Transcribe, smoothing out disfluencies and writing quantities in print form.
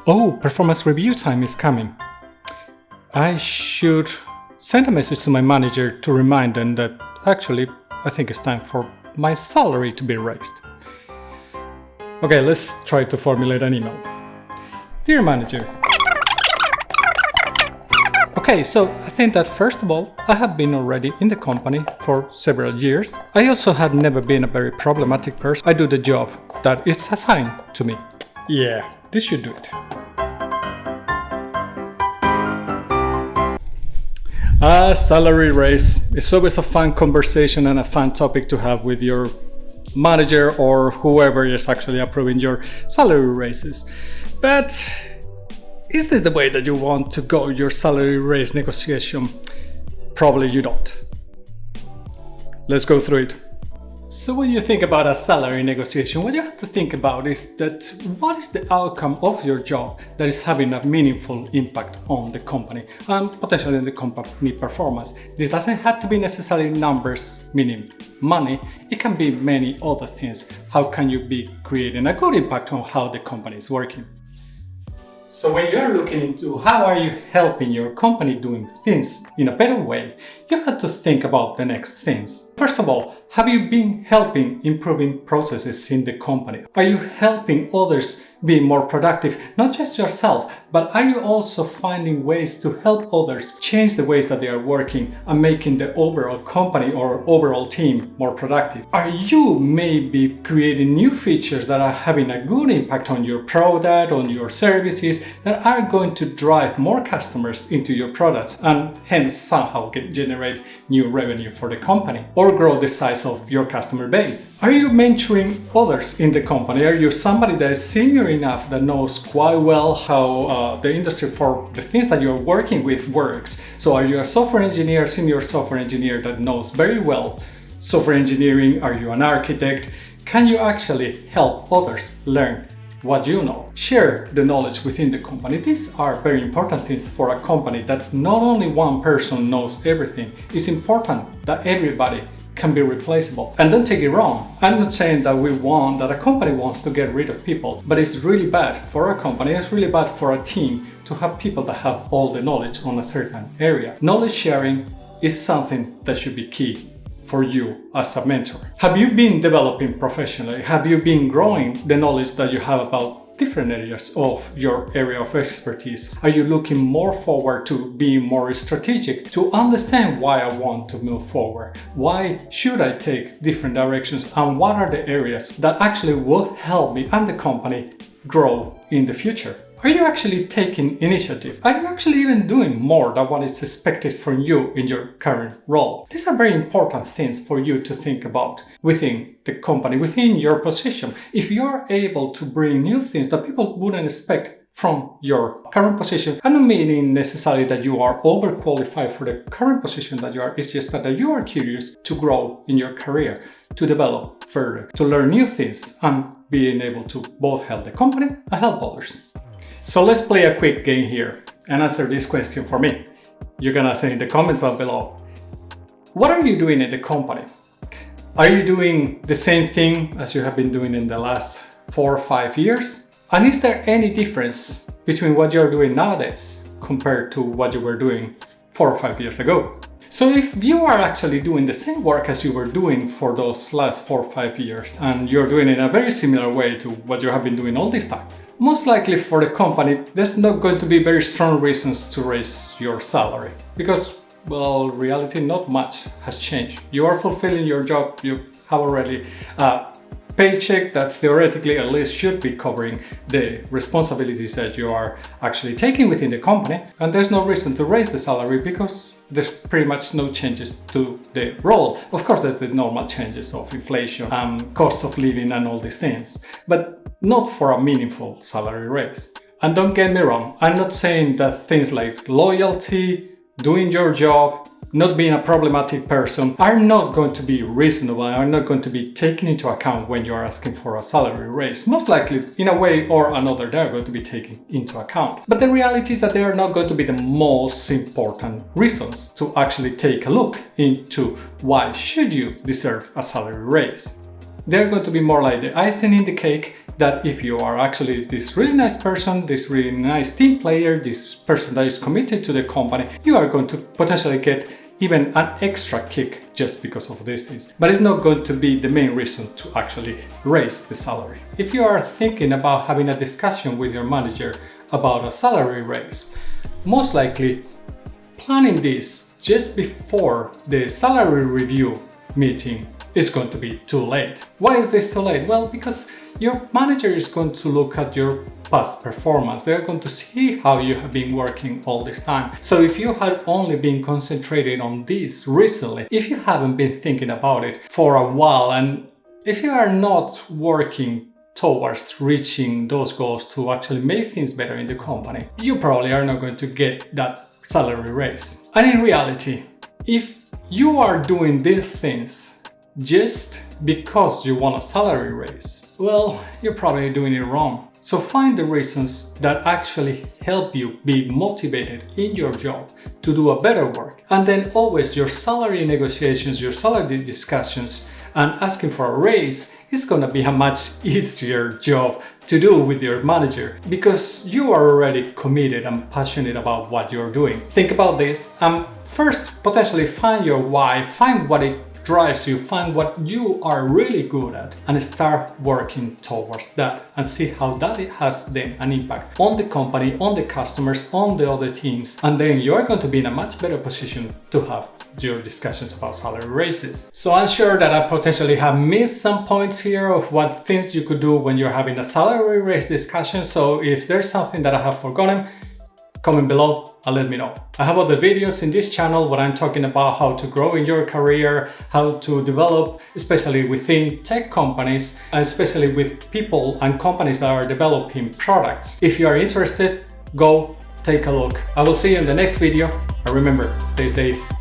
Oh, performance review time is coming. I should send a message to my manager to remind them that actually I think it's time for my salary to be raised. Okay, let's try to formulate an email. Dear manager. Okay, so I think that first of all, I have been already in the company for several years. I also have never been a very problematic person. I do the job that is assigned to me. Yeah, this should do it. Salary raise. It's always a fun conversation and a fun topic to have with your manager or whoever is actually approving your salary raises. But is this the way that you want to go your salary raise negotiation? Probably you don't. Let's go through it. So when you think about a salary negotiation, what you have to think about is that what is the outcome of your job that is having a meaningful impact on the company and potentially on the company performance. This doesn't have to be necessarily numbers, meaning money. It can be many other things. How can you be creating a good impact on how the company is working? So when you're looking into how are you helping your company doing things in a better way, you have to think about the next things. First of all, have you been helping improving processes in the company? Are you helping others be more productive? Not just yourself, but are you also finding ways to help others change the ways that they are working and making the overall company or overall team more productive? Are you maybe creating new features that are having a good impact on your product, on your services, that are going to drive more customers into your products and hence somehow generate new revenue for the company or grow the size of your customer base? Are you mentoring others in the company? Are you somebody that is senior enough that knows quite well how the industry for the things that you're working with works? So are you a software engineer, senior software engineer that knows very well software engineering? Are you an architect? Can you actually help others learn what you know? Share the knowledge within the company. These are very important things for a company, that not only one person knows everything. It's important that everybody can be replaceable. And don't take it wrong. I'm not saying that a company wants to get rid of people, but it's really bad for a company, it's really bad for a team to have people that have all the knowledge on a certain area. Knowledge sharing is something that should be key for you as a mentor. Have you been developing professionally? Have you been growing the knowledge that you have about different areas of your area of expertise? Are you looking more forward to being more strategic, to understand why I want to move forward? Why should I take different directions? And what are the areas that actually will help me and the company grow in the future? Are you actually taking initiative? Are you actually even doing more than what is expected from you in your current role? These are very important things for you to think about within the company, within your position. If you're able to bring new things that people wouldn't expect from your current position, I'm not meaning necessarily that you are overqualified for the current position that you are, it's just that you are curious to grow in your career, to develop further, to learn new things and being able to both help the company and help others. So let's play a quick game here and answer this question for me. You're gonna say in the comments down below. What are you doing in the company? Are you doing the same thing as you have been doing in the last 4 or 5 years? And is there any difference between what you're doing nowadays compared to what you were doing 4 or 5 years ago? So if you are actually doing the same work as you were doing for those last 4 or 5 years, and you're doing it in a very similar way to what you have been doing all this time, most likely for the company, there's not going to be very strong reasons to raise your salary because, well, reality, not much has changed. You are fulfilling your job, you have already a paycheck that theoretically at least should be covering the responsibilities that you are actually taking within the company, and there's no reason to raise the salary because there's pretty much no changes to the role. Of course, there's the normal changes of inflation, cost of living and all these things, but not for a meaningful salary raise. And don't get me wrong, I'm not saying that things like loyalty, doing your job, not being a problematic person are not going to be reasonable, are not going to be taken into account when you are asking for a salary raise. Most likely, in a way or another, they are going to be taken into account. But the reality is that they are not going to be the most important reasons to actually take a look into why should you deserve a salary raise. They're going to be more like the icing in the cake that if you are actually this really nice person, this really nice team player, this person that is committed to the company, you are going to potentially get even an extra kick just because of these things. But it's not going to be the main reason to actually raise the salary. If you are thinking about having a discussion with your manager about a salary raise, most likely planning this just before the salary review meeting is going to be too late. Why is this too late? Well, because your manager is going to look at your past performance. They're going to see how you have been working all this time. So if you had only been concentrating on this recently, if you haven't been thinking about it for a while, and if you are not working towards reaching those goals to actually make things better in the company, you probably are not going to get that salary raise. And in reality, if you are doing these things just because you want a salary raise, well, you're probably doing it wrong. So find the reasons that actually help you be motivated in your job to do a better work. And then always your salary negotiations, your salary discussions, and asking for a raise is gonna be a much easier job to do with your manager because you are already committed and passionate about what you're doing. Think about this and first potentially find your why, find what it drives you, find what you are really good at and start working towards that and see how that has then an impact on the company, on the customers, on the other teams, and then you're going to be in a much better position to have your discussions about salary raises. So I'm sure that I potentially have missed some points here of what things you could do when you're having a salary raise discussion. So if there's something that I have forgotten, comment below and let me know. I have other videos in this channel where I'm talking about how to grow in your career, how to develop, especially within tech companies, and especially with people and companies that are developing products. If you are interested, go take a look. I will see you in the next video. And remember, stay safe.